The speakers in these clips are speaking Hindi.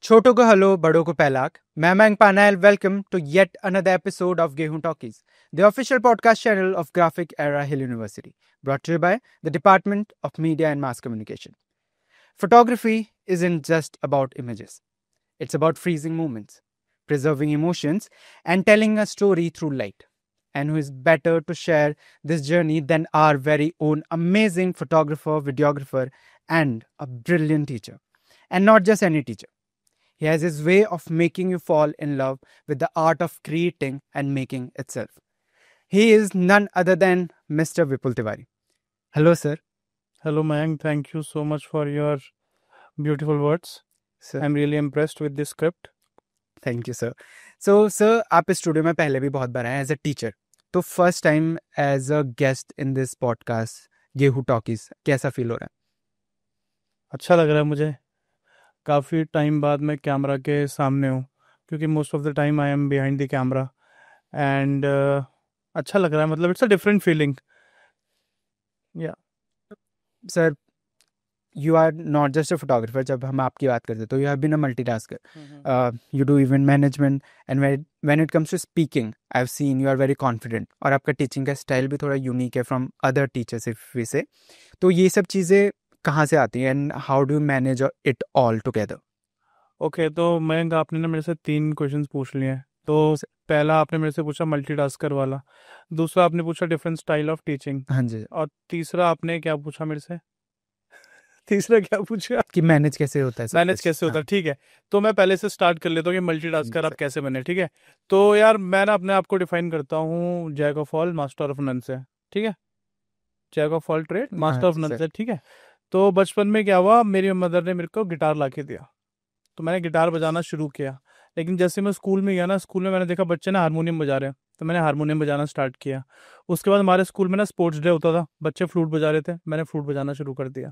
छोटों को हेलो, बड़ों को पहलाक. मैं Panel. Welcome to yet another episode of Gehun Talkies, the official podcast channel of Graphic Era Hill University, brought to you by the Department of Media and Mass Communication. Photography isn't just about images. It's about freezing moments, preserving emotions, and telling a story through light. And who is better to share this journey than our very own amazing photographer, videographer, and a brilliant teacher. And not just any teacher. He has his way of making you fall in love with the art of creating and making itself. He is none other than Mr. Vipul Tiwari. Hello, sir. Hello, Mayank. Thank you so much for your beautiful words. Sir. I'm really impressed with this script. Thank you, sir. So, sir, आप इस स्टूडियो में पहले भी बहुत बार आए एज अ टीचर. तो first time as a guest in this podcast गेहूं टॉकीज कैसा फील हो रहा है? अच्छा लग रहा है मुझे. काफ़ी टाइम बाद मैं कैमरा के सामने हूँ, क्योंकि most of the time I am behind the camera. And अच्छा लग रहा है. मतलब इट्स अ डिफरेंट फीलिंग. या sir, you are not just a photographer. जब हम आपकी बात करते हैं तो you have been a multitasker. You do event management and when it comes to speaking, I've seen you are very confident. और आपका टीचिंग का स्टाइल भी थोड़ा यूनिक है from other teachers if we say. तो ये सब चीज़ें कहाँ से आती हैं and how do you manage it all together? Okay, तो मयंक आपने ना मेरे से 3 क्वेश्चंस पूछ लिए हैं. तो पहला आपने मेरे से पूछा मल्टीटास्कर वाला, दूसरा आपने पूछा डिफरेंट स्टाइल ऑफ टीचिंग, हाँ जी. और तीसरा आपने क्या पूछा मेरे से? तीसरा क्या पूछा? कि मैनेज कैसे होता है? मैनेज कैसे होता है. ठीक है, तो मैं पहले से स्टार्ट कर लेता हूँ कि मल्टीटास्कर आप कैसे बने. ठीक है, तो यार मैं ना अपने आप को डिफाइन करता हूँ jack of all master of none से. ठीक है, jack of all trade master of none से. ठीक है, तो बचपन में क्या हुआ, मेरी मदर ने मेरे को गिटार ला के दिया, तो मैंने गिटार बजाना शुरू किया. लेकिन जैसे मैं स्कूल में गया ना, स्कूल में मैंने देखा बच्चे ना हारमोनियम बजा रहे हैं, तो मैंने हारमोनियम बजाना स्टार्ट किया. उसके बाद हमारे स्कूल में ना स्पोर्ट्स डे होता था, बच्चे फ्लूट बजा रहे थे, मैंने फ्लूट बजाना शुरू कर दिया.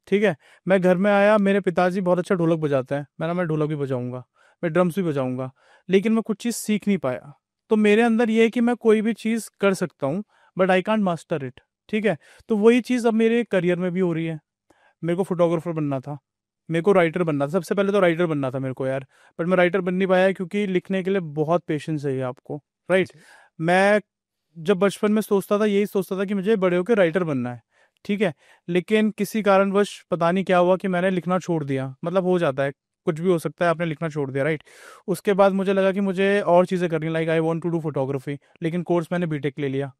ठीक है, मैं घर में आया, मेरे पिताजी बहुत अच्छा ढोलक बजाते हैं, मैं ढोलक भी बजाऊंगा, मैं ड्रम्स भी बजाऊंगा. लेकिन मैं कुछ चीज़ सीख नहीं पाया. तो मेरे अंदर ये है कि मैं कोई भी चीज़ कर सकता हूँ, but I can't master it. ठीक है, तो वही चीज़ अब मेरे करियर में भी हो रही है. मेरे को फोटोग्राफर बनना था, मेरे को राइटर बनना था. सबसे पहले तो राइटर बनना था मेरे को यार, बट मैं राइटर बन नहीं पाया, क्योंकि लिखने के लिए बहुत पेशेंस चाहिए आपको. राइट, मैं जब बचपन में सोचता था, यही सोचता था कि मुझे बड़े होकर राइटर बनना है. ठीक है, लेकिन किसी कारणवश पता नहीं क्या हुआ कि मैंने लिखना छोड़ दिया. मतलब हो जाता है, कुछ भी हो सकता है, आपने लिखना छोड़ दिया. राइट, उसके बाद मुझे लगा कि मुझे और चीज़ें करनी, like I want to do photography. लेकिन कोर्स मैंने बीटेक ले लिया.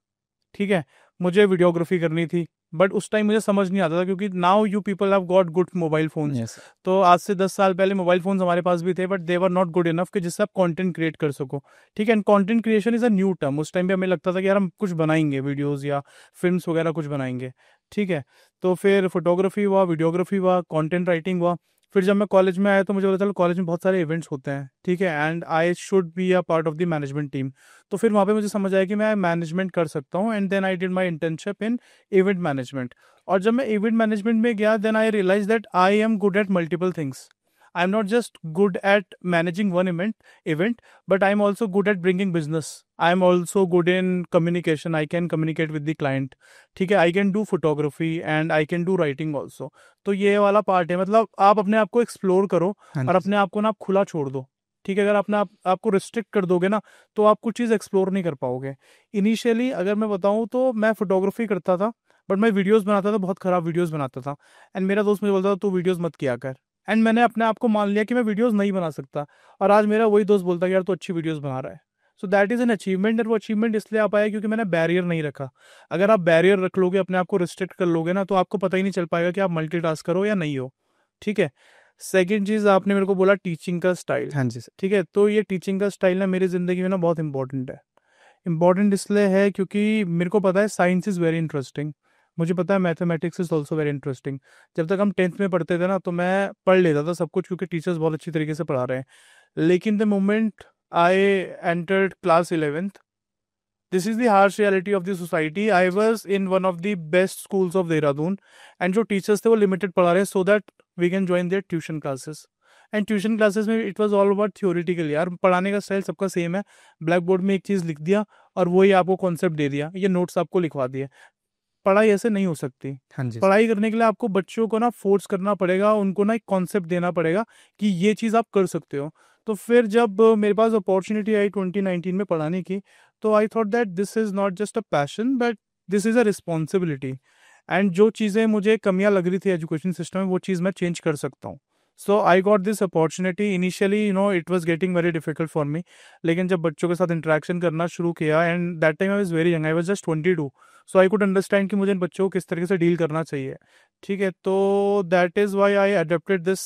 ठीक है, मुझे वीडियोग्राफी करनी थी, बट उस टाइम मुझे समझ नहीं आता था, क्योंकि now you people have got good mobile phones. Yes. तो आज से 10 साल पहले मोबाइल फोन्स हमारे पास भी थे, but they were not good enough कि जिससे आप कंटेंट क्रिएट कर सको. ठीक है, and content creation is a new term. उस टाइम पे हमें लगता था कि यार हम कुछ बनाएंगे, वीडियोज़ या फिल्म्स वगैरह कुछ बनाएंगे. ठीक है, तो फिर फोटोग्राफी हुआ, वीडियोग्राफी हुआ, कॉन्टेंट राइटिंग हुआ. फिर जब मैं कॉलेज में आया तो मुझे पता चला कॉलेज में बहुत सारे इवेंट्स होते हैं. ठीक है, and I should be a part of the management team. तो फिर वहाँ पे मुझे समझ आया कि मैं मैनेजमेंट कर सकता हूँ, and then I did my internship in event management. और जब मैं इवेंट मैनेजमेंट में गया, then I realise that I am good at multiple things. I am not just good at managing one event, but I'm also good at bringing business. I'm also good in communication. I can communicate with the client. ठीक है, I can do photography and I can do writing also. तो ये वाला पार्ट है. मतलब आप अपने आप को एक्सप्लोर करो और अपने आप को ना आप खुला छोड़ दो. ठीक है, अगर अपने आपको रिस्ट्रिक्ट कर दोगे ना, तो आप कुछ चीज़ एक्सप्लोर नहीं कर पाओगे. इनिशियली अगर मैं बताऊँ तो मैं फोटोग्राफी करता था, बट मैं वीडियोज़ बनाता था, बहुत ख़राब वीडियोज़ बनाता था. एंड मेरा दोस्त मुझे बोलता था तू वीडियोज़ मत किया कर. एंड मैंने अपने आप को मान लिया कि मैं वीडियोज़ नहीं बना सकता. और आज मेरा वही दोस्त बोलता है यार तो अच्छी वीडियोस बना रहा है. So that is an achievement. और वो अचीवमेंट इसलिए आ पाया क्योंकि मैंने बैरियर नहीं रखा. अगर आप बैरियर रख लोगे, अपने आप को रिस्ट्रिक्ट कर लोगे ना, तो आपको पता ही नहीं चल पाएगा कि आप मल्टीटास्कर हो या नहीं हो. ठीक है, सेकेंड चीज़ आपने मेरे को बोला टीचिंग का स्टाइल. हाँ जी सर. ठीक है, तो ये टीचिंग का स्टाइल ना मेरी ज़िंदगी में ना बहुत इंपॉर्टेंट है. इंपॉर्टेंट इसलिए है क्योंकि मेरे को पता है साइंस इज़ वेरी इंटरेस्टिंग. मुझे पता है mathematics is also very interesting. जब तक हम 10th में पढ़ते थे ना, तो मैं पढ़ लेता था सब कुछ, क्योंकि टीचर्स बहुत अच्छी तरीके से पढ़ा रहे हैं. लेकिन the moment I entered class 11th, this is the harsh reality of the society. I was in one of the best schools of Dehradun, and जो टीचर्स थे वो लिमिटेड पढ़ा रहे हैं, so that we can join their tuition classes. And tuition classes में it was all about theoretical. यार पढ़ाने का स्टाइल सबका सेम है. ब्लैक बोर्ड में एक चीज़ लिख दिया और वही आपको कॉन्सेप्ट दे दिया, ये नोट्स आपको लिखवा दिए. पढ़ाई ऐसे नहीं हो सकती। हाँ जी पढ़ाई करने के लिए आपको बच्चों को ना फोर्स करना पड़ेगा, उनको ना एक कॉन्सेप्ट देना पड़ेगा कि ये चीज़ आप कर सकते हो। तो फिर जब मेरे पास अपॉर्चुनिटी आई 2019 में पढ़ाने की, तो I thought that this is not just a passion but this is a responsibility. And जो चीज़ें मुझे कमियां लग रही थी एजुकेशन सिस्टम में, वो चीज़ मैं चेंज कर सकता हूँ। So I got this opportunity. Initially it was getting very difficult for me, लेकिन जब बच्चों के साथ इंटरेक्शन करना शुरू किया, and that time I was very young, I was just 22, so I could understand कि मुझे इन बच्चों को किस तरीके से डील करना चाहिए। ठीक है, तो that is why I adapted this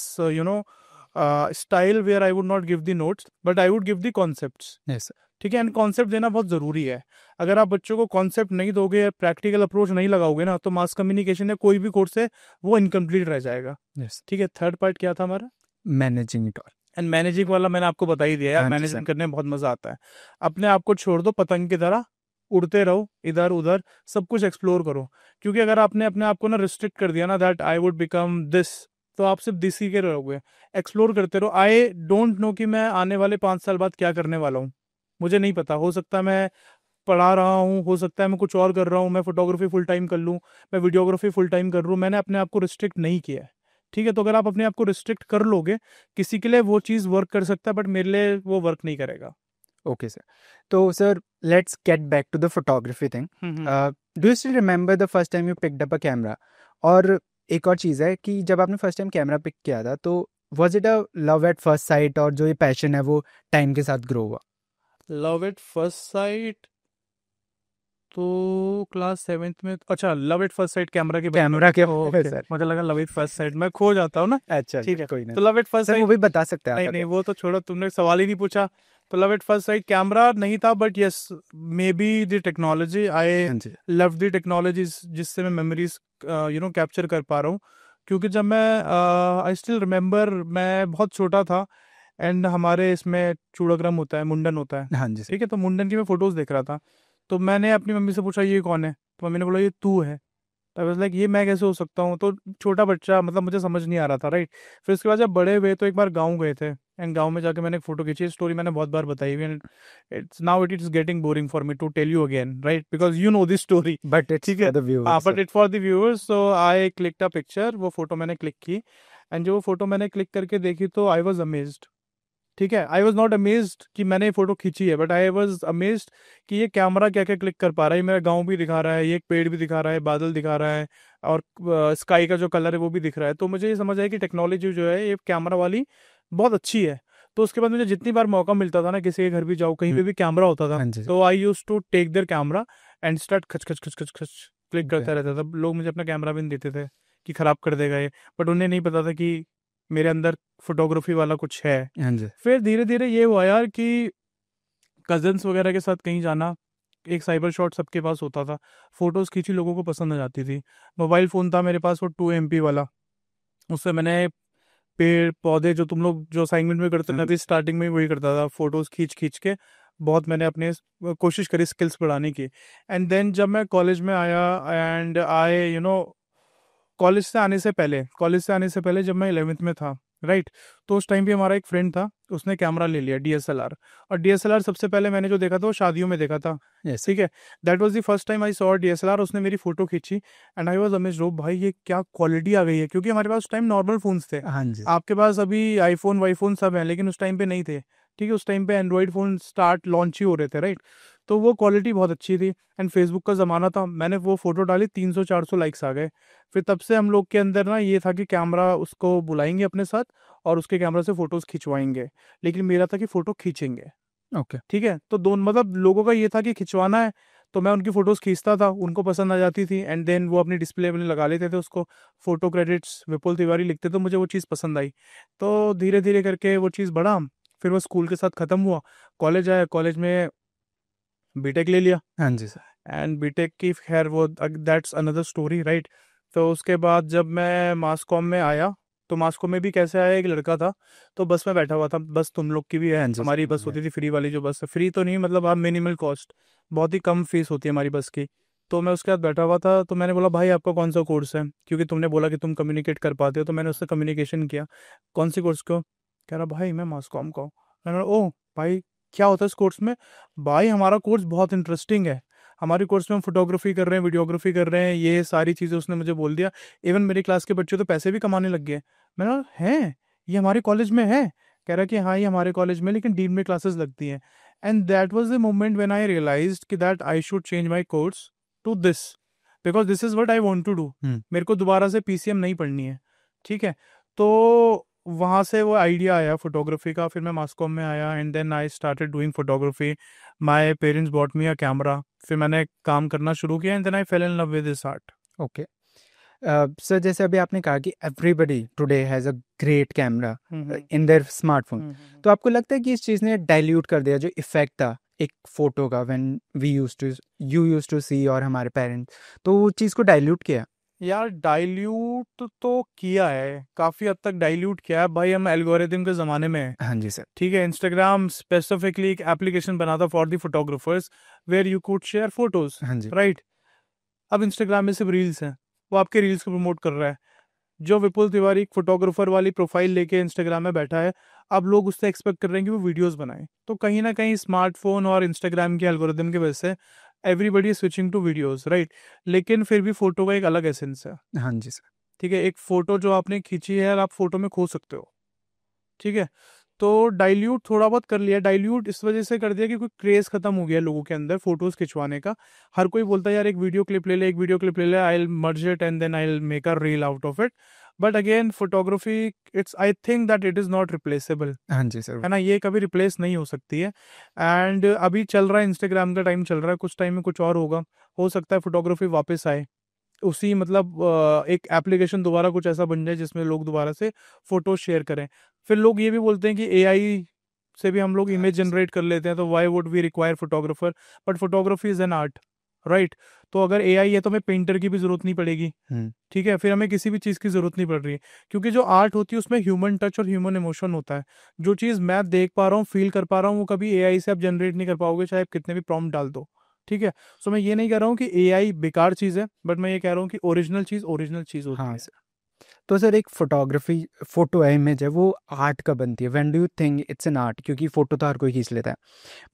style where I would not give the notes but I would give the concepts. Yes ठीक है, एंड कॉन्सेप्ट देना बहुत ज़रूरी है। अगर आप बच्चों को कॉन्सेप्ट नहीं दोगे, प्रैक्टिकल अप्रोच नहीं लगाओगे ना, तो मास कम्युनिकेशन या कोई भी कोर्स है वो इनकम्प्लीट रह जाएगा। यस ठीक है, थर्ड पार्ट क्या था हमारा? Managing it all. And managing वाला मैंने आपको बता ही दिया यार, हाँ जी मैनेजमेंट सर। करने में बहुत मजा आता है। अपने आप को छोड़ दो, पतंग की तरह उड़ते रहो इधर उधर, सब कुछ एक्सप्लोर करो। क्योंकि अगर आपने अपने आप को ना रिस्ट्रिक्ट कर दिया ना, that I would become this, तो आप सिर्फ दिस ही के रहोगे। एक्सप्लोर करते रहो। आई डोंट नो कि मैं आने वाले 5 साल बाद क्या करने वाला हूँ, मुझे नहीं पता। हो सकता है मैं पढ़ा रहा हूँ, हो सकता है मैं कुछ और कर रहा हूँ, मैं फोटोग्राफी फुल टाइम कर लूँ, मैं वीडियोग्राफी फुल टाइम कर लूँ। मैंने अपने आप को रिस्ट्रिक्ट नहीं किया है। ठीक है, तो अगर आप अपने आप को रिस्ट्रिक्ट कर लोगे, किसी के लिए वो चीज़ वर्क कर सकता है बट मेरे लिए वो वर्क नहीं करेगा। Okay sir. तो sir let's get back to the photography thing. Do you still remember the first time you picked up a camera? और एक और चीज़ है कि जब आपने फर्स्ट टाइम कैमरा पिक किया था, तो was it a love at first site, और जो ये पैशन है वो टाइम के साथ ग्रो हुआ? लव एट फर्स्ट साइट तो क्लास 7th में। अच्छा, love at first sight camera की बात कर कैमरा के रहे हो? बारे में ओके, सर। मुझे लगा लव एट फर्स्ट साइट, मैं खो जाता हूँ ना। अच्छा ठीक अच्छा, है, कोई ना तो लव एट फर्स्ट सर, वो साइट, भी बता सकते हैं आप नहीं नहीं अगर। वो तो छोड़ो, तुमने सवाल ही नहीं पूछा। तो love at first sight camera नहीं था, but yes, maybe the technology, I हाँ जी लव द टेक्नोलॉजी जिससे मैं मेमोरीज कैप्चर कर पा रहा हूँ। क्योंकि जब मैं आई स्टिल रिमेम्बर, मैं बहुत छोटा था, एंड हमारे इसमें चूड़ाक्रम होता है, मुंडन होता है। हाँ जी सर। ठीक है, तो मुंडन की मैं फोटोज देख रहा था, तो मैंने अपनी मम्मी से पूछा ये कौन है, तो मम्मी ने बोला ये तू है। तो आई वाज लाइक ये मैं कैसे हो सकता हूँ? तो छोटा बच्चा, मतलब मुझे समझ नहीं आ रहा था, राइट। फिर उसके बाद जब बड़े हुए तो एक बार गाँव गए थे, एंड गाँव में जाके मैंने एक फोटो खींची। स्टोरी मैंने बहुत बार बताई हुई, and it is getting boring for me to tell you again, right, because you know this story. But it's ठीक है, फॉर द हाँ, viewers but sir. It for the viewers, so I clicked a picture, वो फोटो मैंने क्लिक की, एंड जो वो फोटो मैंने क्लिक करके देखी, तो आई वॉज अमेज्ड। ठीक है, आई वॉज नॉट अमेज्ड कि मैंने ये फोटो खींची है, बट आई वॉज अमेज्ड कि ये कैमरा क्या क्या क्लिक कर पा रहा है। ये मेरा गाँव भी दिखा रहा है, ये एक पेड़ भी दिखा रहा है, बादल दिखा रहा है, और स्काई का जो कलर है वो भी दिख रहा है। तो मुझे ये समझ आया कि टेक्नोलॉजी जो है ये कैमरा वाली बहुत अच्छी है। तो उसके बाद मुझे जितनी बार मौका मिलता था ना, किसी के घर भी जाओ, कहीं पे भी कैमरा होता था, हाँ जी तो I use to take their camera and start खच खच खच खच खच क्लिक ओके। करता रहता था। लोग मुझे अपना कैमरा भी नहीं देते थे कि खराब कर देगा ये, बट उन्हें नहीं पता था कि मेरे अंदर फोटोग्राफी वाला कुछ है। हाँ जी फिर धीरे धीरे ये हुआ यार कि कजन्स वगैरह के साथ कहीं जाना, एक साइबर शॉट सबके पास होता था, फोटोज खींची, लोगों को पसंद आ जाती थी। मोबाइल फ़ोन था मेरे पास, वो 2 MP वाला, उससे मैंने पेड़ पौधे, जो तुम लोग जो असाइनमेंट में करते थे, मैं भी स्टार्टिंग में वही करता था, फोटोज खींच खींच के बहुत मैंने अपने कोशिश करी स्किल्स बढ़ाने की। एंड देन जब मैं कॉलेज में आया, एंड आई कॉलेज से आने से पहले जब मैं 11th में था, राइट, तो उस टाइम पे हमारा एक फ्रेंड था, उसने कैमरा ले लिया DSLR। और DSLR सबसे पहले मैंने जो देखा था वो शादियों में देखा था। यस। ठीक है, that was the first time I saw DSLR। उसने मेरी फोटो खींची, एंड आई वाज अमेज्ड, ओ भाई ये क्या क्वालिटी आ गई है। क्योंकि हमारे पास उस टाइम नॉर्मल फोन्स थे, हाँ जी आपके पास अभी आईफोन वाईफोन सब हैं, लेकिन उस टाइम पे नहीं थे। ठीक है, उस टाइम पे एंड्रॉइड फ़ोन स्टार्ट लॉन्च ही हो रहे थे, राइट। तो वो क्वालिटी बहुत अच्छी थी, एंड फेसबुक का ज़माना था। मैंने वो फोटो डाली, 300-400 लाइक्स आ गए। फिर तब से हम लोग के अंदर ना ये था कि कैमरा उसको बुलाएंगे अपने साथ, और उसके कैमरा से फोटोज़ खिंचवाएंगे। लेकिन मेरा था कि फ़ोटो खींचेंगे। ओके। ठीक है, तो दोनों, मतलब लोगों का ये था कि खिंचवाना है, तो मैं उनकी फ़ोटोज़ खींचता था, उनको पसंद आ जाती थी, एंड देन वो अपनी डिस्प्ले में लगा लेते थे उसको, फ़ोटो क्रेडिट्स विपुल तिवारी लिखते, तो मुझे वो चीज़ पसंद आई। तो धीरे धीरे करके वो चीज़ बढ़ा। फिर वो स्कूल के साथ ख़त्म हुआ, कॉलेज आया, कॉलेज में बीटेक ले लिया, हाँ जी सर। एंड बीटेक की खैर वो दैट्स अनदर स्टोरी, राइट। तो उसके बाद जब मैं मास कॉम में आया, तो मास कॉम में भी कैसे आया, एक लड़का था, तो बस में बैठा हुआ था, बस तुम लोग की भी है, हाँ जी हमारी बस सर। होती थी फ्री वाली, जो बस है, फ्री तो नहीं, मतलब आप मिनिमल कॉस्ट, बहुत ही कम फीस होती है हमारी बस की। तो मैं उसके साथ बैठा हुआ था, तो मैंने बोला भाई आपका कौन सा कोर्स है, क्योंकि तुमने बोला कि तुम कम्युनिकेट कर पाते हो, तो मैंने उससे कम्युनिकेशन किया, कौन सी कोर्स को, कह रहा भाई मैं मास कॉम का हूँ। मैंने बोला, ओह भाई क्या होता है इस कोर्स में? भाई हमारा कोर्स बहुत इंटरेस्टिंग है, हमारे कोर्स में हम फोटोग्राफी कर रहे हैं, वीडियोग्राफी कर रहे हैं, ये सारी चीज़ें उसने मुझे बोल दिया। इवन मेरी क्लास के बच्चे तो पैसे भी कमाने लग गए। मैंने कहा हैं, ये हमारे कॉलेज में है? कह रहा कि हाँ ये हमारे कॉलेज में, लेकिन डीन में क्लासेस लगती हैं। And that was the moment when I realised कि that I should change my course to this, because this is what I want to do. मेरे को दोबारा से पीसीएम नहीं पढ़नी है, ठीक है। तो वहाँ से वो आइडिया आया फोटोग्राफी का, फिर मैं मास कॉम में आया and then I started doing photography. My parents bought me a camera, फिर मैंने काम करना शुरू किया and then I fell in love with this art. Okay sir, जैसे अभी आपने कहा कि everybody today has a great camera in their smartphone, तो आपको लगता है कि इस चीज़ ने डाइल्यूट कर दिया जो इफेक्ट था एक फोटो का, व्हेन यू यूज्ड टू सी, और हमारे पेरेंट्स, तो वो चीज़ को डाइल्यूट किया? यार डाइल्यूट तो किया है, काफी हद तक डाइल्यूट किया है भाई। हम एल्गोरिथम के जमाने में हैं, हाँ जी सर। ठीक है। इंस्टाग्राम स्पेसिफिकली एक एप्लीकेशन बना था for the photographers where you could share photos, हाँ जी। राइट। अब इंस्टाग्राम में सिर्फ रील्स हैं, वो आपके रील्स को प्रमोट कर रहा है। जो विपुल तिवारी एक फोटोग्राफर वाली प्रोफाइल लेके इंस्टाग्राम में बैठा है, अब लोग उससे एक्सपेक्ट कर रहे हैं कि वो वीडियोस बनाए। तो कहीं ना कहीं स्मार्टफोन और इंस्टाग्राम के एल्गोरिदम की वजह से everybody is switching to videos, right. लेकिन फिर भी फोटो का एक अलग एसेंस है, हाँ जी सर। ठीक है। एक फोटो जो आपने खींची है आप फोटो में खो सकते हो, ठीक है। तो डाइल्यूट थोड़ा बहुत कर लिया। डाइल्यूट इस वजह से कर दिया कि कोई क्रेज खत्म हो गया लोगों के अंदर फोटोज खिंचवाने का। हर कोई बोलता है यार एक वीडियो क्लिप ले ले, एक वीडियो क्लिप ले ले, I will merge it and then I will make a reel out of it. But again photography, it's I think that it is not replaceable, हाँ जी सर। है ना। ये कभी रिप्लेस नहीं हो सकती है। एंड अभी चल रहा है, इंस्टाग्राम का टाइम चल रहा है, कुछ टाइम में कुछ और होगा। हो सकता है फोटोग्राफी वापस आए, उसी मतलब एक एप्लीकेशन दोबारा कुछ ऐसा बन जाए जिसमें लोग दोबारा से फोटो शेयर करें। फिर लोग ये भी बोलते हैं कि एआई से भी हम लोग इमेज जनरेट कर लेते हैं, तो why would we require photographer? But photography is an art, right. तो अगर एआई है तो हमें पेंटर की भी जरूरत नहीं पड़ेगी, ठीक है। फिर हमें किसी भी चीज़ की जरूरत नहीं पड़ रही है, क्योंकि जो आर्ट होती है उसमें ह्यूमन टच और ह्यूमन इमोशन होता है। जो चीज़ मैं देख पा रहा हूँ, फील कर पा रहा हूँ, वो कभी एआई से आप जनरेट नहीं कर पाओगे, चाहे आप कितने भी प्रॉम्प्ट डाल दो, ठीक है। सो मैं ये नहीं कह रहा हूँ कि एआई बेकार चीज़ है, बट मैं ये कह रहा हूँ कि ओरिजिनल चीज़ होती हाँ है। सर। तो सर, एक फोटोग्राफी फोटो है, इमेज है, वो आर्ट कब बनती है? When do you think it's an art? क्योंकि फोटो तो हर कोई खींच लेता है,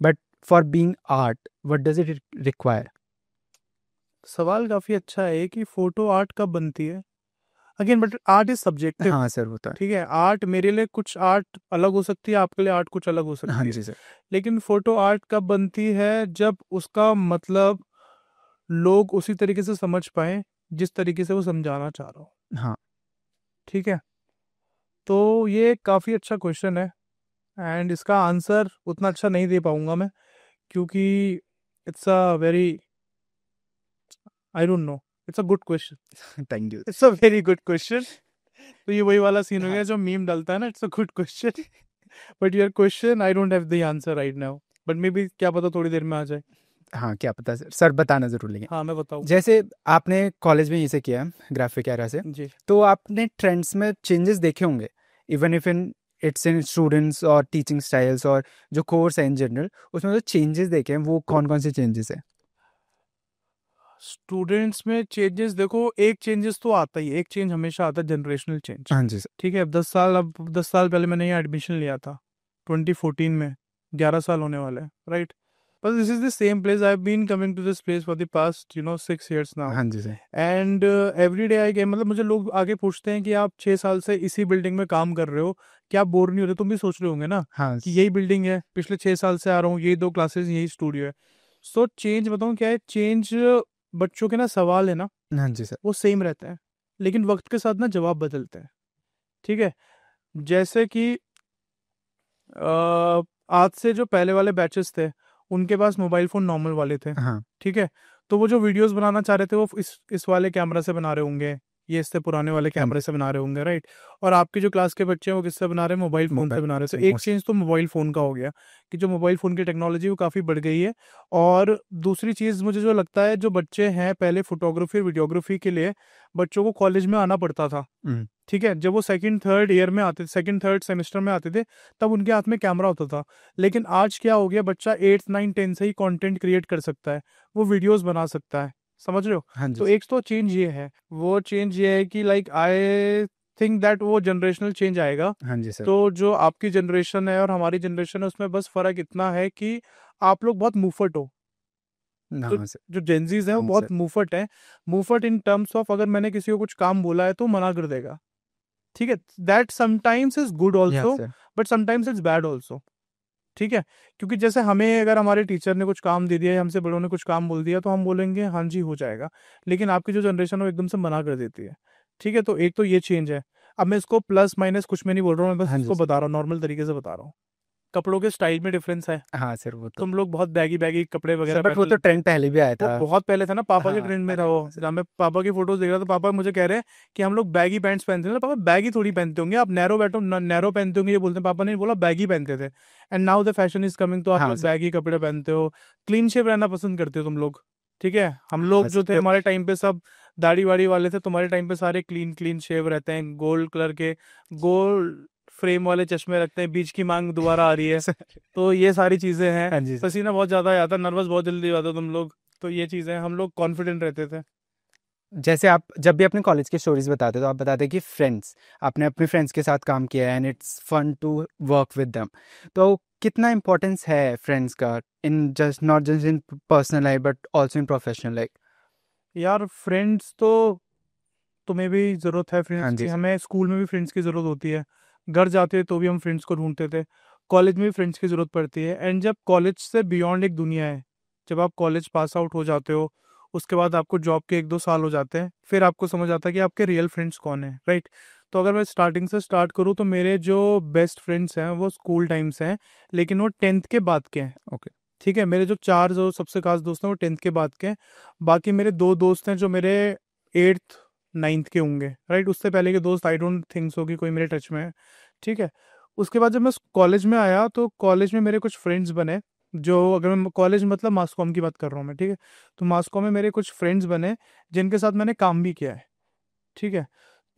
but for being art what does it require? सवाल काफ़ी अच्छा है कि फोटो आर्ट कब बनती है। Again but art is subjective, हाँ सर, वो तो है। ठीक है। आर्ट मेरे लिए कुछ आर्ट अलग हो सकती है, आपके लिए आर्ट कुछ अलग हो हाँ सकती है। जी सर। लेकिन फोटो आर्ट कब बनती है? जब उसका मतलब लोग उसी तरीके से समझ पाए जिस तरीके से वो समझाना चाह रहा हो, हाँ। ठीक है। तो ये काफ़ी अच्छा क्वेश्चन है एंड इसका आंसर उतना अच्छा नहीं दे पाऊंगा मैं, क्योंकि it's a very, I don't know, it's a good question, thank you. It's a very good question. तो ये वही वाला सीन हो हाँ। गया जो मीम डलता है ना, it's a good question but your question I don't have the answer right now, but may be क्या पता थोड़ी देर में आ जाए। हाँ, क्या पता सर, सर बताना ज़रूर। लेंगे हाँ मैं बताऊँ। जैसे आपने कॉलेज में इसे किया ग्राफिक एरा से, जी। तो आपने ट्रेंड्स में चेंजेस देखे होंगे, even if in it's in students और टीचिंग स्टाइल्स और जो कोर्स है इन जनरल, उसमें जो चेंजेस देखे हैं वो कौन कौन से चेंजेस है? स्टूडेंट्स में चेंजेस देखो, एक चेंजेस तो आता ही है, एक चेंज हमेशा आता है, जनरेशनल चेंज, हाँ जी सर। ठीक है। अब 10 साल पहले मैंने यहाँ एडमिशन लिया था 2014 में, 11 साल होने वाले हैं, right. But this is the same place, I have been coming to this place for the past 6 years now. हाँ जी sir. And every day I game, मतलब मुझे लोग आगे पूछते हैं कि आप 6 साल से इसी बिल्डिंग में काम कर रहे हो, क्या आप बोर नहीं हो रहे? तुम भी सोच रहे होंगे ना हाँ कि यही बिल्डिंग है, पिछले 6 साल से आ रहा हूँ, यही 2 क्लासेस, यही स्टूडियो है। सो चेंज बताऊँ क्या है? चेंज बच्चों के ना सवाल है ना, हाँ जी सर। वो सेम रहता है, लेकिन वक्त के साथ ना जवाब बदलते हैं, ठीक है। जैसे कि आज से जो पहले वाले बैचेस थे उनके पास मोबाइल फ़ोन नॉर्मल वाले थे, हाँ। ठीक है। तो वो जो वीडियोस बनाना चाह रहे थे वो इस वाले कैमरा से बना रहे होंगे, ये इससे पुराने वाले हाँ, कैमरे से बना रहे होंगे, राइट। और आपके जो क्लास के बच्चे हैं वो किससे बना रहे हैं? मोबाइल फ़ोन से बना रहे हैं। तो मोबाइल एक चेंज तो मोबाइल फ़ोन का हो गया कि जो मोबाइल फ़ोन की टेक्नोलॉजी वो काफ़ी बढ़ गई है। और दूसरी चीज़ मुझे जो लगता है, जो बच्चे हैं पहले फोटोग्राफी और वीडियोग्राफी के लिए बच्चों को कॉलेज में आना पड़ता था, ठीक है। जब वो सेकंड थर्ड ईयर में आते थे, सेकंड थर्ड सेमेस्टर में आते थे, तब उनके हाथ में कैमरा होता था। लेकिन आज क्या हो गया, बच्चा 8th 9th 10th से ही कंटेंट क्रिएट कर सकता है, वो वीडियोस बना सकता है, समझ रहे हो। हाँ जी तो एक तो चेंज ये है, वो चेंज ये है कि लाइक आई थिंक दैट वो जनरेशनल चेंज आएगा। हाँ जी सर। तो जो आपकी जनरेशन है और हमारी जनरेशन है उसमें बस फर्क इतना है कि आप लोग बहुत मुफट हो, तो हाँ सर। जो जेंजीज है वो हाँ बहुत सर। मुफट है। मुफट इन टर्म्स ऑफ अगर मैंने किसी को कुछ काम बोला है तो मना कर देगा, ठीक है। दैट समटाइम्स इज गुड या also, sir. But sometimes it's bad also, ठीक है। क्योंकि जैसे हमें अगर हमारे टीचर ने कुछ काम दे दिया या हमसे बड़ों ने कुछ काम बोल दिया तो हम बोलेंगे हाँ जी हो जाएगा, लेकिन आपकी जो जनरेशन है वो एकदम से मना कर देती है, ठीक है। तो एक तो ये चेंज है। अब मैं इसको प्लस माइनस कुछ में नहीं बोल रहा हूँ, मैं बस हाँ जी इसको सर। बता रहा हूँ, नॉर्मल तरीके से बता रहा हूँ। कपड़ों के स्टाइल में डिफरेंस है। हाँ सर, वो तो तुम लोग बहुत बैगी बैगी कपड़े वगैरह सर, बट वो पहनते, तो ट्रेंड पहले भी आया वो था। बहुत पहले था ना, पापा के हाँ, ट्रेंड में था पहले वो। था सर। जब मैं पापा की फोटोज देख रहा था, पापा मुझे कह रहे हैं कि हम लोग बैगी पैंट्स पहनते थे ना। पापा बैगी थोड़ी पहनते होंगे आप, नैरो बैठो नैरो पहनते होंगे ये बोलते हैं। पापा ने बोला बैगी पहनते थे, and now the fashion is coming, तो आप हाँ लोग सर। बैगी कपड़े पहनते हो, क्लीन शेव रहना पसंद करते हो तुम लोग, ठीक है। हम हाँ लोग जो थे सर। हमारे टाइम पे सब दाढ़ी वाड़ी वाले थे, तुम्हारे टाइम पे सारे क्लीन क्लीन शेव रहते हैं, गोल्ड कलर के गोल्ड फ्रेम वाले चश्मे रखते हैं, बीच की मांग दोबारा आ रही है। सर। तो ये सारी चीजें हैं। हाँ जी सर। पसीना बहुत ज्यादा आता, नर्वस बहुत जल्दी हो जाता तुम लोग। तो ये चीजें, हम लोग कॉन्फिडेंट रहते थे। जैसे आप जब भी अपने कॉलेज की स्टोरीज बताते हो तो आप बताते हैं कि फ्रेंड्स, आपने अपने फ्रेंड्स के साथ काम किया है and it's fun to work with them. तो कितना इम्पोर्टेंस है फ्रेंड्स का in just not just in personal life but also in professional life? यार फ्रेंड्स तो तुम्हें भी जरूरत है हाँ फ्रेंड्स जी की, सर। हमें स्कूल में भी फ्रेंड्स की जरूरत होती है। घर जाते तो भी हम फ्रेंड्स को ढूंढते थे, कॉलेज में भी फ्रेंड्स की जरूरत पड़ती है। एंड जब कॉलेज से बियॉन्ड एक दुनिया है, जब आप कॉलेज पास आउट हो जाते हो, उसके बाद आपको जॉब के 1-2 साल हो जाते हैं, फिर आपको समझ आता है कि आपके रियल फ्रेंड्स कौन है, राइट। तो अगर मैं स्टार्टिंग से स्टार्ट करूँ तो मेरे जो बेस्ट फ्रेंड्स हैं वो स्कूल टाइम से हैं, लेकिन वो 10th के बाद के हैं, ओके। ठीक है। मेरे जो 4 जो सबसे खास दोस्त हैं वो 10th के बाद के हैं। बाकी मेरे 2 दोस्त हैं जो मेरे 8th 9th के होंगे, राइट। उससे पहले के दोस्त आई डोंट थिंक सो कि कोई मेरे टच में है, ठीक है। उसके बाद जब मैं कॉलेज में आया तो कॉलेज में मेरे कुछ फ्रेंड्स बने, जो अगर मैं कॉलेज मतलब मास कॉम की बात कर रहा हूँ मैं, ठीक है। तो मास कॉम में मेरे कुछ फ्रेंड्स बने जिनके साथ मैंने काम भी किया है, ठीक है।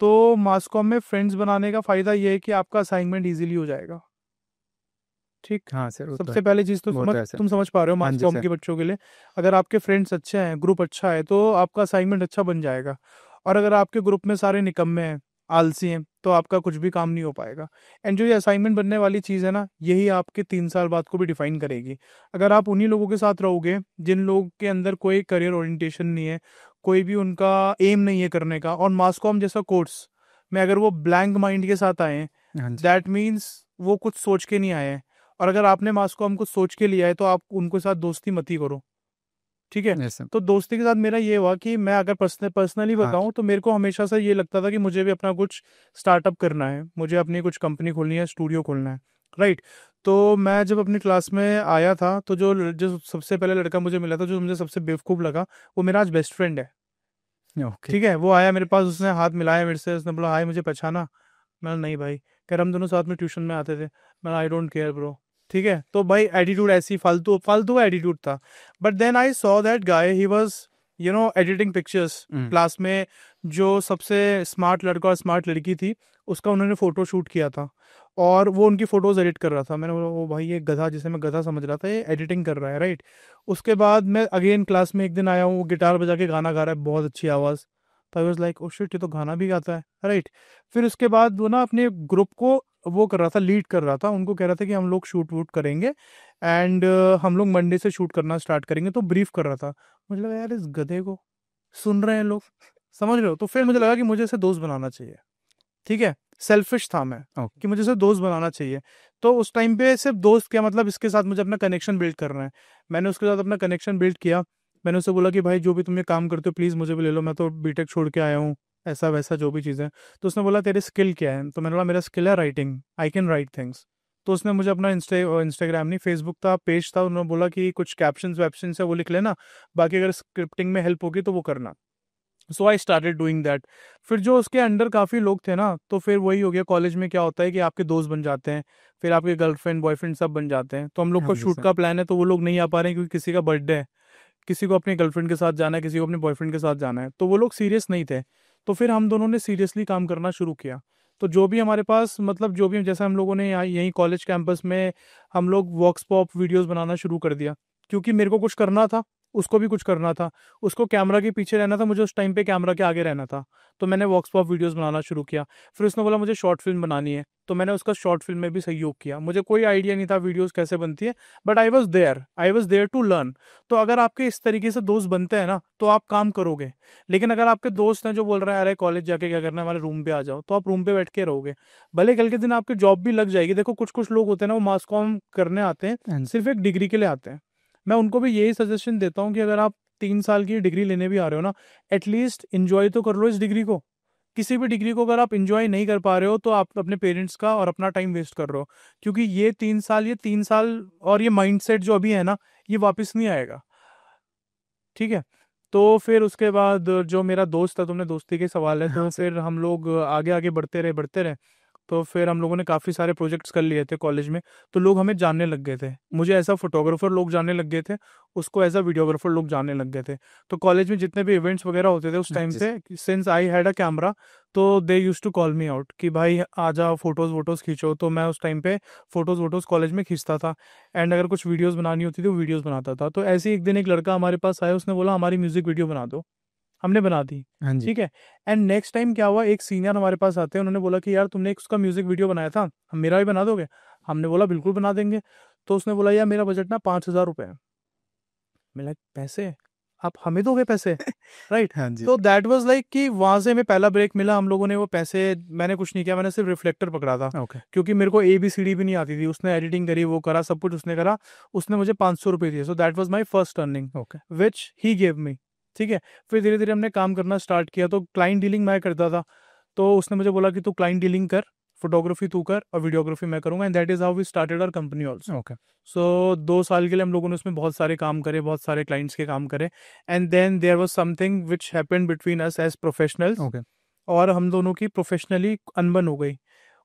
तो मास कॉम में फ्रेंड्स बनाने का फायदा ये है कि आपका असाइनमेंट इजीली हो जाएगा, ठीक। हाँ सर, वो तो है। सबसे पहली चीज तो वो समझ, तो है सर। तुम समझ पा रहे हो हाँ मास जी कॉम सर। के बच्चों के लिए, अगर आपके फ्रेंड्स अच्छे हैं, ग्रुप अच्छा है, तो आपका असाइनमेंट अच्छा बन जाएगा। और अगर आपके ग्रुप में सारे निकम्मे हैं, आलसी हैं, तो आपका कुछ भी काम नहीं हो पाएगा। एंड जो ये असाइनमेंट बनने वाली चीज़ है ना, यही आपके 3 साल बाद को भी डिफाइन करेगी। अगर आप उन्हीं लोगों के साथ रहोगे जिन लोगों के अंदर कोई करियर ओरिएंटेशन नहीं है, कोई भी उनका एम नहीं है करने का, और मास कॉम जैसा कोर्स में अगर वो ब्लैंक माइंड के साथ आए हैं, हाँ जी। दैट मीन्स वो कुछ सोच के नहीं आए हैं। और अगर आपने मास कॉम कुछ सोच के लिया है तो आप उनके साथ दोस्ती मत ही करो, ठीक है। Yes sir. तो दोस्ती के साथ मेरा ये हुआ कि मैं अगर पर्सनली हाँ। बताऊं तो मेरे को हमेशा से ये लगता था कि मुझे भी अपना कुछ स्टार्टअप करना है, मुझे अपनी कुछ कंपनी खोलनी है, स्टूडियो खोलना है, राइट। तो मैं जब अपनी क्लास में आया था तो जो सबसे पहले लड़का मुझे मिला था, जो मुझे सबसे बेवकूफ़ लगा, वो मेरा आज बेस्ट फ्रेंड है, ओके। ठीक है। वो आया मेरे पास, उसने हाथ मिलाया मेरे से, उसने बोला हाय मुझे पहचाना। मैं नहीं भाई, कह रहा हम दोनों साथ में ट्यूशन में आते थे। मैं आई डोंट केयर ब्रो, ठीक है। तो भाई एटीट्यूड ऐसी फालतू फालतू एटीट्यूड था। But then I saw that guy, he was editing pictures hmm. Class में। जो सबसे स्मार्ट लड़का और स्मार्ट लड़की थी, उसका उन्होंने फोटो शूट किया था, और वो उनकी फोटोज एडिट कर रहा था। मैंने बोला ओ भाई, ये गधा जिसे मैं गधा समझ रहा था ये एडिटिंग कर रहा है, राइट। उसके बाद मैं अगेन क्लास में एक दिन आया हूँ, वो गिटार बजा के गाना गा रहा है, बहुत अच्छी आवाज़। तो I was like oh shit, ये तो गाना भी गाता है, राइट। फिर उसके बाद वो ना अपने ग्रुप को वो कर रहा था, लीड कर रहा था, उनको कह रहा था कि हम लोग शूट वूट करेंगे, एंड हम लोग मंडे से शूट करना स्टार्ट करेंगे, तो ब्रीफ कर रहा था। मुझे लगा यार इस गधे को सुन रहे हैं लोग, समझ रहे हो। तो फिर मुझे लगा कि मुझे इसे दोस्त बनाना चाहिए, ठीक है। सेल्फिश था मैं ओके। कि मुझे इसे दोस्त बनाना चाहिए। तो उस टाइम पे सिर्फ दोस्त क्या, मतलब इसके साथ मुझे अपना कनेक्शन बिल्ड करना है। मैंने उसके साथ अपना कनेक्शन बिल्ड किया। मैंने उससे बोला कि भाई जो भी तुम ये काम करते हो प्लीज़ मुझे भी ले लो, मैं तो बीटेक छोड़ के आया हूँ, ऐसा वैसा जो भी चीज़ें। तो उसने बोला तेरी स्किल क्या है, तो मैंने बोला मेरा स्किल है writing, I can write things. तो उसने मुझे अपना इंस्टाग्राम नहीं, फेसबुक था, पेज था, उन्होंने बोला कि कुछ कैप्शंस वैप्शंस है वो लिख लेना, बाकी अगर स्क्रिप्टिंग में हेल्प होगी तो वो करना। सो आई स्टार्टेड डूइंग दैट। फिर जो उसके अंडर काफ़ी लोग थे ना, तो फिर वही हो गया, कॉलेज में क्या होता है कि आपके दोस्त बन जाते हैं, फिर आपके गर्लफ्रेंड बॉयफ्रेंड सब बन जाते हैं। तो हम लोग हाँ का जी शूट सर। का प्लान है, तो वो लोग नहीं आ पा रहे हैं क्योंकि किसी का बर्थडे है, किसी को अपनी गर्लफ्रेंड के साथ जाना है, किसी को अपने बॉयफ्रेंड के साथ जाना है, तो वो लोग सीरियस नहीं थे। तो फिर हम दोनों ने सीरियसली काम करना शुरू किया। तो जो भी हमारे पास, मतलब जो भी, जैसे हम लोगों ने यहाँ यहीं कॉलेज कैंपस में हम लोग वॉक्स पॉप वीडियोस बनाना शुरू कर दिया, क्योंकि मेरे को कुछ करना था, उसको भी कुछ करना था, उसको कैमरा के पीछे रहना था, मुझे उस टाइम पे कैमरा के आगे रहना था। तो मैंने वॉक्स पॉप वीडियोस बनाना शुरू किया। फिर उसने बोला मुझे शॉर्ट फिल्म बनानी है, तो मैंने उसका शॉर्ट फिल्म में भी सहयोग किया। मुझे कोई आइडिया नहीं था वीडियोस कैसे बनती है, but I was there to learn. तो अगर आपके इस तरीके से दोस्त बनते हैं ना, तो आप काम करोगे। लेकिन अगर आपके दोस्त हैं जो बोल रहे हैं अरे कॉलेज जाके क्या करना है, हमारे रूम पे आ जाओ, तो आप रूम पे बैठ के रहोगे। भले कल के दिन आपकी जॉब भी लग जाएगी। देखो कुछ कुछ लोग होते हैं ना, वो मास कॉम करने आते हैं, सिर्फ एक डिग्री के लिए आते हैं। मैं उनको भी यही सजेशन देता हूँ कि अगर आप 3 साल की डिग्री लेने भी आ रहे हो ना, एटलीस्ट इंजॉय तो कर लो इस डिग्री को। किसी भी डिग्री को अगर आप इंजॉय नहीं कर पा रहे हो, तो आप अपने पेरेंट्स का और अपना टाइम वेस्ट कर रहे हो। क्योंकि ये 3 साल और ये माइंडसेट जो अभी है ना, ये वापस नहीं आएगा। ठीक है। तो फिर उसके बाद जो मेरा दोस्त था, तुमने दोस्ती के सवाल है, तो फिर हम लोग आगे आगे बढ़ते रहे। तो फिर हम लोगों ने काफ़ी सारे प्रोजेक्ट्स कर लिए थे कॉलेज में। तो लोग हमें जानने लग गए थे। मुझे एज अ फोटोग्राफर लोग जानने लग गए थे, उसको एज अ वीडियोग्राफर लोग जानने लग गए थे। तो कॉलेज में जितने भी इवेंट्स वगैरह होते थे उस टाइम पे, since I had a camera, तो they use to call me out कि भाई आ जाओ फोटोज़ वोटोज़ खींचो। तो मैं उस टाइम पे फोटोज़ वोटोज़ कॉलेज में खींचता था। एंड अगर कुछ वीडियोज़ बनानी होती थी वो वीडियोज़ बनाता था। तो ऐसे ही एक दिन एक लड़का हमारे पास आया, उसने बोला हमारी म्यूज़िक वीडियो बना दो। हमने बना दी। हाँ जी। ठीक है। एंड नेक्स्ट टाइम क्या हुआ, एक सीनियर हमारे पास आते हैं, उन्होंने बोला कि यार तुमने एक उसका म्यूजिक वीडियो बनाया था, हम मेरा भी बना दोगे? हमने बोला बिल्कुल बना देंगे। तो उसने बोला यार मेरा बजट ना 5,000 रुपये है। मैं पैसे? आप हमें दोगे पैसे? राइट। हाँ जी। तो दैट वाज लाइक कि वहां से हमें पहला ब्रेक मिला। हम लोगों ने वो पैसे, मैंने कुछ नहीं किया, मैंने सिर्फ रिफ्लेक्टर पकड़ा था। ओके। क्योंकि मेरे को ABCD भी नहीं आती थी। उसने एडिटिंग करी, वो करा, सब कुछ उसने करा। उसने मुझे 500 रुपये दिए। So that was my first earning okay. Which he gave me. ठीक है। फिर धीरे धीरे हमने काम करना स्टार्ट किया। तो क्लाइंट डीलिंग मैं करता था। तो उसने मुझे बोला कि तू क्लाइंट डीलिंग कर, फोटोग्राफी तू कर और वीडियोग्राफी मैं करूंगा। And that is how we started our company also. Okay. So 2 साल के लिए हम लोगों ने उसमें बहुत सारे काम करे, बहुत सारे क्लाइंट्स के काम करे। And then there was something which happened between us as professionals. Okay. और हम दोनों की प्रोफेशनली अनबन हो गई।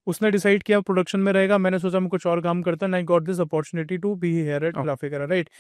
उसने डिसाइड किया प्रोडक्शन में रहेगा, मैंने सोचा मैं कुछ और काम करता। And I got this opportunity to be here at okay. Graphic Era, right.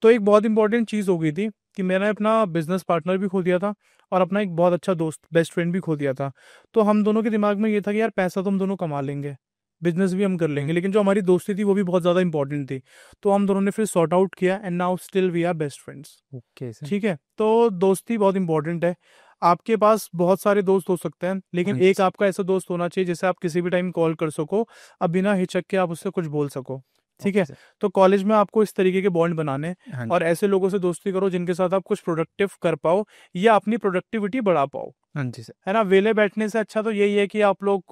तो एक बहुत इंपॉर्टेंट चीज़ हो गई थी कि मैंने अपना बिजनेस पार्टनर भी खो दिया था और अपना एक बहुत अच्छा दोस्त, बेस्ट फ्रेंड भी खो दिया था। तो हम दोनों के दिमाग में ये था कि यार पैसा तो हम दोनों कमा लेंगे, बिजनेस भी हम कर लेंगे, लेकिन जो हमारी दोस्ती थी वो भी बहुत ज़्यादा इंपॉर्टेंट थी। तो हम दोनों ने फिर सॉर्ट आउट किया and now still we are best friends. Okay sir. ठीक है। तो दोस्ती बहुत इंपॉर्टेंट है। आपके पास बहुत सारे दोस्त हो सकते हैं, लेकिन हाँ एक जी। आपका ऐसा दोस्त होना चाहिए जिसे आप किसी भी टाइम कॉल कर सको, अब बिना हिचक के आप उससे कुछ बोल सको। ठीक ओके है। सर। तो कॉलेज में आपको इस तरीके के बॉन्ड बनाने हैं हाँ और जी। ऐसे लोगों से दोस्ती करो जिनके साथ आप कुछ प्रोडक्टिव कर पाओ या अपनी प्रोडक्टिविटी बढ़ा पाओ। हाँ जी सर। है ना। वेले बैठने से अच्छा तो यही है कि आप लोग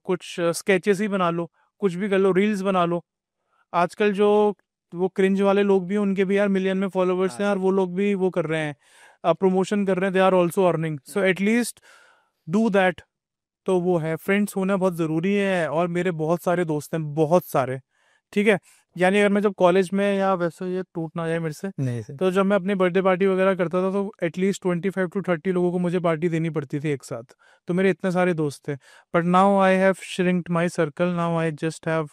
कुछ स्केचेस ही बना लो, कुछ भी कर लो, रील्स बना लो। आजकल जो वो क्रिंज वाले लोग भी हैं, उनके भी यार मिलियन में फॉलोवर्स हाँ हैं और सर। वो लोग भी वो कर रहे हैं, प्रमोशन कर रहे हैं, they are also earning. So at least do that. तो वो है, फ्रेंड्स होना बहुत ज़रूरी है। और मेरे बहुत सारे दोस्त हैं, बहुत सारे। ठीक है। यानी अगर मैं जब कॉलेज में, या वैसे ये टूट ना जाए मेरे से, नहीं सर। तो जब मैं अपनी बर्थडे पार्टी वगैरह करता था तो एटलीस्ट 25 to 30 लोगों को मुझे पार्टी देनी पड़ती थी एक साथ। तो मेरे इतने सारे दोस्त थे। But now I have shrinked my circle, now I just have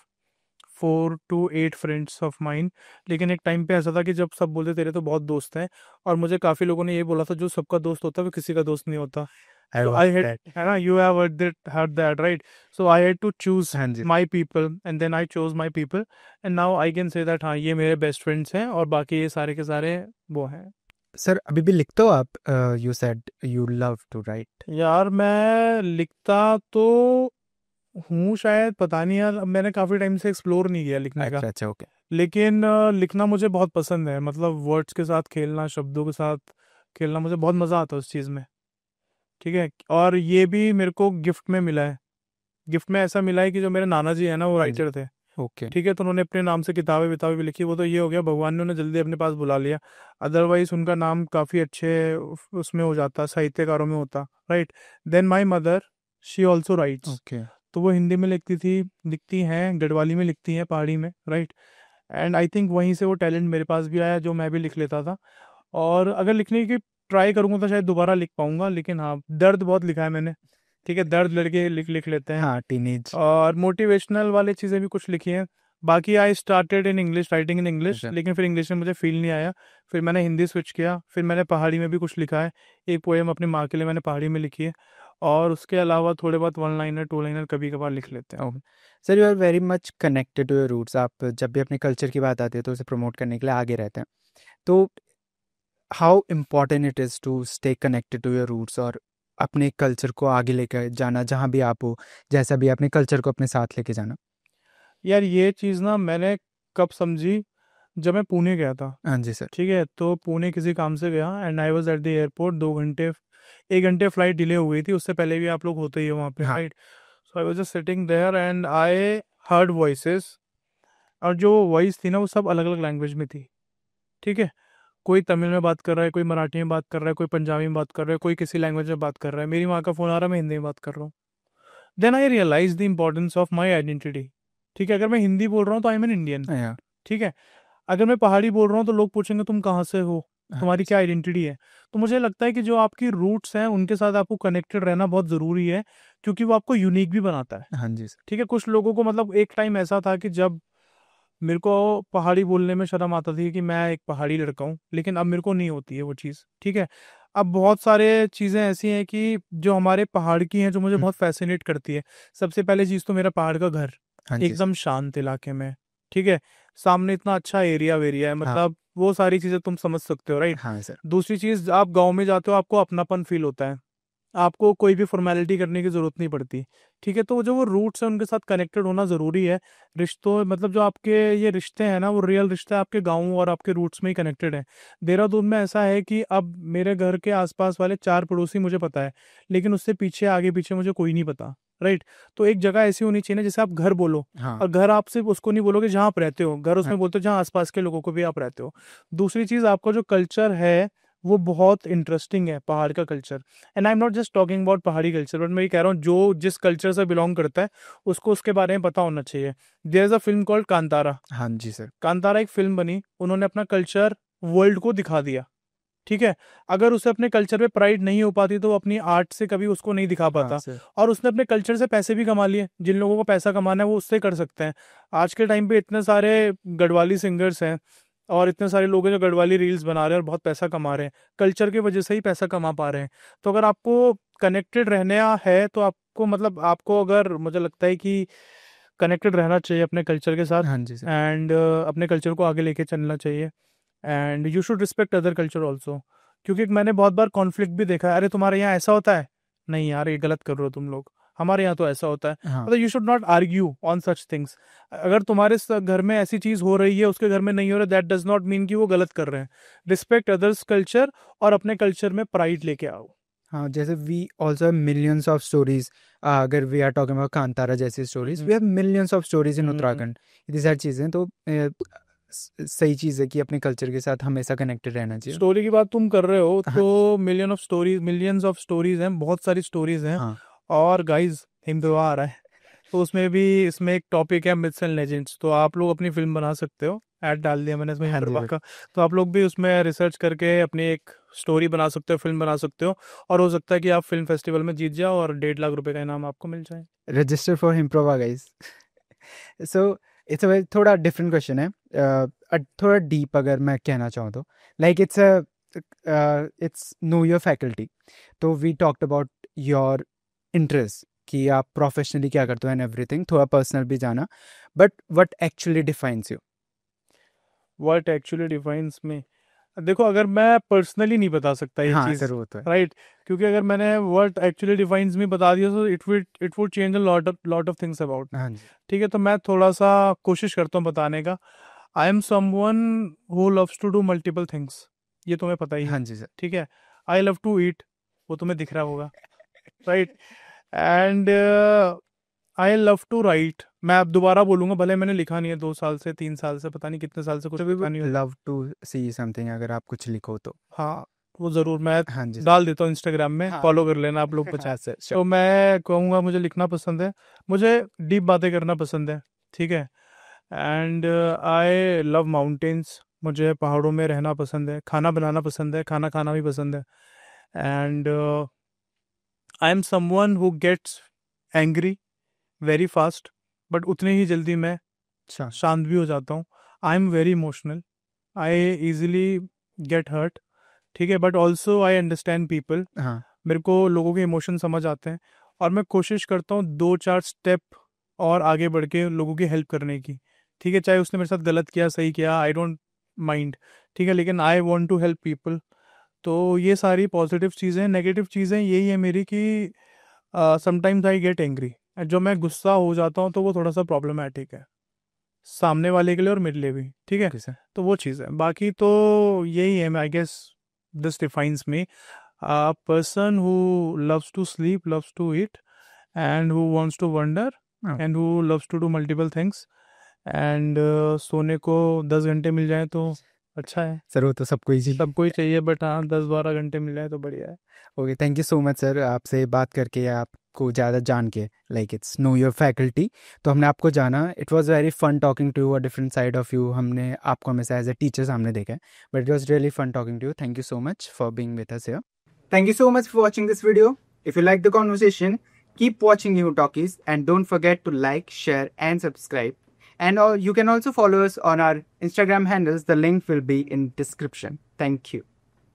4 to 8 friends of mine. लेकिन एक टाइम पे ऐसा था कि जब सब बोलते तेरे तो बहुत दोस्त हैं, और मुझे काफ़ी लोगों ने ये बोला था जो सबका दोस्त होता है वो किसी का दोस्त नहीं होता। आई तो वांट आई हैड, दैट। है ना, you have heard that, right? So I had to choose हाँ जी। my people and then I chose my people and now I can say that हाँ ये मेरे बेस्ट फ्रेंड्स हैं और बाकी ये सारे के सारे वो हैं। सर अभी भी लिखते हो आप? You said you love to write. यार मैं लिखता तो हूँ शायद, पता नहीं यार, अब मैंने काफ़ी टाइम से एक्सप्लोर नहीं किया लिखने का। अच्छा अच्छा। ओके। लेकिन लिखना मुझे बहुत पसंद है। मतलब वर्ड्स के साथ खेलना, शब्दों के साथ खेलना, मुझे बहुत मज़ा आता है उस चीज़ में। ठीक है। और ये भी मेरे को गिफ्ट में मिला है। गिफ्ट में ऐसा मिला है कि जो मेरे नाना जी है ना, वो हाँ जी। राइटर थे। ओके। ठीक है। तो उन्होंने अपने नाम से किताबें विताबें भी लिखी। वो तो ये हो गया, भगवान ने उन्हें जल्दी अपने पास बुला लिया। अदरवाइज उनका नाम काफ़ी अच्छे उसमें हो जाता, साहित्यकारों में होता। Right. Then my mother, she also writes. Okay. तो वो हिंदी में लिखती थी, लिखती हैं, गढ़वाली में लिखती हैं, पहाड़ी में। राइट। एंड आई थिंक वहीं से वो टैलेंट मेरे पास भी आया, जो मैं भी लिख लेता था। और अगर लिखने की ट्राई करूँगा तो शायद दोबारा लिख पाऊंगा। लेकिन हाँ, दर्द बहुत लिखा है मैंने। ठीक है। दर्द लड़के लिख लिख लेते हैं। हाँ टीनेज। और मोटिवेशनल वाली चीज़ें भी कुछ लिखी हैं। बाकी I started in English, writing in English, अच्छा। लेकिन फिर इंग्लिश में मुझे फील नहीं आया। फिर मैंने हिंदी स्विच किया। फिर मैंने पहाड़ी में भी कुछ लिखा है। एक पोएम अपनी माँ के लिए मैंने पहाड़ी में लिखी है। और उसके अलावा थोड़े बहुत 1 लाइनर 2 लाइनर कभी कभार लिख लेते हैं। Okay sir, you are very much connected to your roots. आप जब भी अपने कल्चर की बात आती है तो उसे प्रमोट करने के लिए आगे रहते हैं। तो how important it is to stay connected to your roots और अपने कल्चर को आगे लेकर जाना, जहाँ भी आप हो, जैसा भी अपने कल्चर को अपने साथ लेके जाना। यार ये चीज़ ना मैंने कब समझी, जब मैं पुणे गया था। हाँ जी सर। ठीक है, तो पुणे किसी काम से गया and I was at the airport. 2 घंटे 1 घंटे फ्लाइट डिले हो गई थी, उससे पहले भी आप लोग होते ही हो वहाँ पे, हाँ right. So I was just sitting there and I heard voices, और जो वॉइस थी ना वो सब अलग अलग लैंग्वेज में थी। ठीक है, कोई तमिल में बात कर रहा है, कोई मराठी में बात कर रहा है, कोई पंजाबी में बात कर रहा है, कोई किसी लैंग्वेज में बात कर रहा है। मेरी माँ का फ़ोन आ रहा है, मैं हिंदी में बात कर रहा हूँ। Then I realise the importance of my identity. ठीक है, अगर मैं हिंदी बोल रहा हूँ तो आई एम एन इंडियन। या ठीक है, अगर मैं पहाड़ी बोल रहा हूँ तो लोग पूछेंगे तुम कहाँ से हो, हाँ तुम्हारी क्या आइडेंटिटी है। तो मुझे लगता है कि जो आपकी रूट्स हैं उनके साथ आपको कनेक्टेड रहना बहुत ज़रूरी है, क्योंकि वो आपको यूनिक भी बनाता है। हाँ जी सर। ठीक है, कुछ लोगों को मतलब एक टाइम ऐसा था कि जब मेरे को पहाड़ी बोलने में शर्म आता थी कि मैं एक पहाड़ी लड़का हूँ, लेकिन अब मेरे को नहीं होती है वो चीज़। ठीक है, अब बहुत सारे चीज़ें ऐसी हैं कि जो हमारे पहाड़ की हैं, जो मुझे बहुत फैसिनेट करती है। सबसे पहले चीज़ तो मेरा पहाड़ का घर, हाँ जी सर। एकदम शांत इलाके में। ठीक है, सामने इतना अच्छा एरिया वेरिया है, हाँ मतलब वो सारी चीज़ें तुम समझ सकते हो, राइट। हाँ सर। दूसरी चीज़, आप गाँव में जाते हो आपको अपनापन फील होता है, आपको कोई भी फॉर्मेलिटी करने की ज़रूरत नहीं पड़ती। ठीक है, तो जो वो रूट्स हैं उनके साथ कनेक्टेड होना ज़रूरी है। रिश्तों मतलब जो आपके ये रिश्ते हैं ना, वो रियल रिश्ते आपके गाँव और आपके रूट्स में ही कनेक्टेड हैं। देहरादून में ऐसा है कि अब मेरे घर के आसपास वाले 4 पड़ोसी मुझे पता है, लेकिन उससे पीछे आगे पीछे मुझे कोई नहीं पता, राइट। तो एक जगह ऐसी होनी चाहिए ना, जैसे आप घर बोलो, हाँ और घर आप सिर्फ उसको नहीं बोलोगे जहाँ आप रहते हो, घर हाँ उसमें बोलते हो जहाँ आसपास के लोगों को भी आप रहते हो। दूसरी चीज़, आपका जो कल्चर है वो बहुत इंटरेस्टिंग है, पहाड़ का culture. And I am not just talking about पहाड़ी कल्चर, बट मैं ये कह रहा हूँ जो जिस कल्चर से बिलोंग करता है उसको उसके बारे में पता होना चाहिए। There is a film called Kantara. हाँ जी सर। कांतारा एक फिल्म बनी, उन्होंने अपना कल्चर वर्ल्ड को दिखा दिया। ठीक है, अगर उसे अपने कल्चर पे प्राइड नहीं हो पाती तो वो अपनी आर्ट से कभी उसको नहीं दिखा हाँ पाता। सर। और उसने अपने कल्चर से पैसे भी कमा लिए, जिन लोगों को पैसा कमाना है वो उससे कर सकते हैं। आज के टाइम पे इतने सारे गढ़वाली सिंगर्स हैं और इतने सारे लोग हैं जो गढ़वाली रील्स बना रहे हैं और बहुत पैसा कमा रहे हैं, कल्चर की वजह से ही पैसा कमा पा रहे हैं। तो अगर आपको कनेक्टेड रहना है तो आपको मतलब आपको अगर मुझे लगता है कि कनेक्टेड रहना चाहिए अपने कल्चर के साथ, हाँ जी सर। एंड अपने कल्चर को आगे लेके चलना चाहिए। And you should respect other culture also, क्योंकि मैंने बहुत बार कॉन्फ्लिक्ट भी देखा है, अरे तुम्हारे यहाँ ऐसा होता है, नहीं यार ये गलत कर रहे हो तुम लोग, हमारे यहाँ तो ऐसा होता है। हाँ मतलब you should not argue on such things. अगर तुम्हारे घर में ऐसी चीज़ हो रही है, उसके घर में नहीं हो रहा, दैट डज नॉट मीन कि वो गलत कर रहे हैं। रिस्पेक्ट अदर्स कल्चर और अपने कल्चर में प्राइड लेके आओ। हाँ, जैसे we also have millions of stories. अगर we are talking about Kantara जैसी stories, we have millions of stories in Uttarakhand. इतनी सारी चीज़ें, तो सही चीज़ है कि अपने कल्चर के साथ हमेशा कनेक्टेड रहना चाहिए। स्टोरी की बात तुम कर रहे हो हाँ तो मिलियंस ऑफ स्टोरीज हैं, बहुत सारी स्टोरीज हैं। हाँ और गाइस, हिमदुआ आ रहा है, तो उसमें भी इसमें एक टॉपिक है मिथ्स एंड लेजेंड्स, तो आप लोग अपनी फिल्म बना सकते हो। ऐड डाल दिया मैंने इसमें हाँ जी हिमदुआ सर। का। तो आप लोग भी उसमें रिसर्च करके अपनी एक स्टोरी बना सकते हो, फिल्म बना सकते हो, और हो सकता है कि आप फिल्म फेस्टिवल में जीत जाओ और 1.5 लाख रुपए का इनाम आपको मिल जाए। रजिस्टर फॉर हिम्प्रोवा गाइस। सो इट्स अ थोड़ा डिफरेंट क्वेश्चन है, थोड़ा डीप अगर मैं कहना चाहूँ तो, like it's no your faculty. तो we talked about your interest कि आप प्रोफेशनली क्या करते हो एंड एवरीथिंग, थोड़ा पर्सनल भी जाना, but what actually defines you. What actually defines me, देखो अगर मैं पर्सनली नहीं बता सकता ये हाँ चीज़, सर, वो तो है। राइट, क्योंकि अगर मैंने व्हाट एक्चुअली डिफाइंस मी बता दिया तो it would change a lot of things about me. हाँ जी। ठीक है, तो मैं थोड़ा सा कोशिश करता हूँ बताने का। I am someone who loves to do multiple things, ये तुम्हें पता ही हाँ है। जी सर। ठीक है, आई लव टू ईट, वो तुम्हें दिख रहा होगा, right. And I love to write, मैं अब दोबारा बोलूंगा, भले मैंने लिखा नहीं है 2 साल से 3 साल से, पता नहीं कितने साल से कुछ तो वी लिखा वुड नहीं है। लव टू सी समथिंग, अगर आप कुछ लिखो तो। हाँ, वो ज़रूर मैं हाँ जी सर। डाल देता हूँ इंस्टाग्राम में, हाँ फॉलो कर लेना आप लोग हाँ 50। Sir, sure. तो मैं कहूँगा मुझे लिखना पसंद है, मुझे डीप बातें करना पसंद है। ठीक है, एंड आई लव माउंटेन्स, मुझे पहाड़ों में रहना पसंद है, खाना बनाना पसंद है, खाना खाना भी पसंद है। And I am someone who gets angry very fast, but उतने ही जल्दी मैं अच्छा। शांत भी हो जाता हूँ। I am very emotional, I easily get hurt. ठीक है, but also I understand people, हाँ मेरे को लोगों के इमोशन समझ आते हैं, और मैं कोशिश करता हूँ 2-4 स्टेप और आगे बढ़ के लोगों की हेल्प करने की। ठीक है, चाहे उसने मेरे साथ गलत किया सही किया, आई डोंट माइंड। ठीक है, लेकिन I want to help people, तो ये सारी पॉजिटिव चीज़ें। नेगेटिव चीज़ें यही है मेरी कि समटाइम्स आई गेट एंग्री, जो मैं गुस्सा हो जाता हूँ तो वो थोड़ा सा प्रॉब्लमैटिक है सामने वाले के लिए और मेरे लिए भी, ठीक है। Okay sir. तो वो चीज़ है, बाकी तो यही है। I guess this defines me, a person who loves to sleep, loves to eat, and who wants to wander, हाँ। and who loves to do multiple things, and सोने को 10 घंटे मिल जाए तो अच्छा है। सर वो तो सबको ही चाहिए। सबको ही चाहिए, बट हाँ 10-12 घंटे मिल जाए तो बढ़िया है। Okay, thank you so much sir, आपसे बात करके आपको ज़्यादा जान के, like it's no your faculty, तो हमने आपको जाना। It was very fun talking to you, a different side of you हमने आपको हमेशा एज ए टीचर सामने देखा है, but it was really fun talking to you. Thank you so much for being with us here. Thank you so much for watching this video. If you like the conversation, keep watching Gehu Talkies and don't forget to like, share and subscribe. And you can also follow us on our Instagram handles. The link will be in description. Thank you.